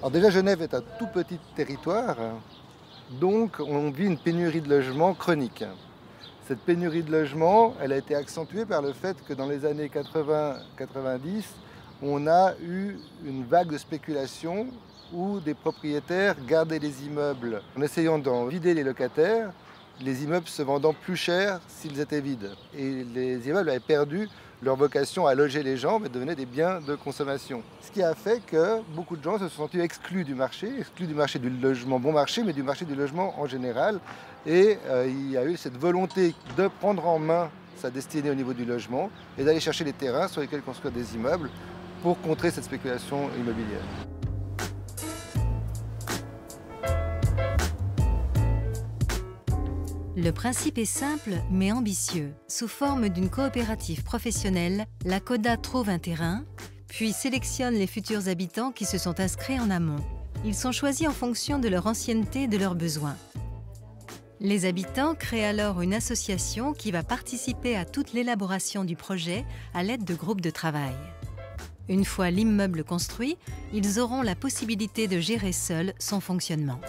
Alors déjà, Genève est un tout petit territoire, donc on vit une pénurie de logements chronique. Cette pénurie de logements, elle a été accentuée par le fait que dans les années 80-90, on a eu une vague de spéculation où des propriétaires gardaient les immeubles en essayant d'en vider les locataires, les immeubles se vendant plus cher s'ils étaient vides. Et les immeubles avaient perdu leur vocation à loger les gens, mais devenaient des biens de consommation. Ce qui a fait que beaucoup de gens se sont sentis exclus du marché du logement bon marché, mais du marché du logement en général. Et il y a eu cette volonté de prendre en main sa destinée au niveau du logement et d'aller chercher les terrains sur lesquels construire des immeubles pour contrer cette spéculation immobilière. Le principe est simple mais ambitieux. Sous forme d'une coopérative professionnelle, la CODA trouve un terrain, puis sélectionne les futurs habitants qui se sont inscrits en amont. Ils sont choisis en fonction de leur ancienneté et de leurs besoins. Les habitants créent alors une association qui va participer à toute l'élaboration du projet à l'aide de groupes de travail. Une fois l'immeuble construit, ils auront la possibilité de gérer seuls son fonctionnement.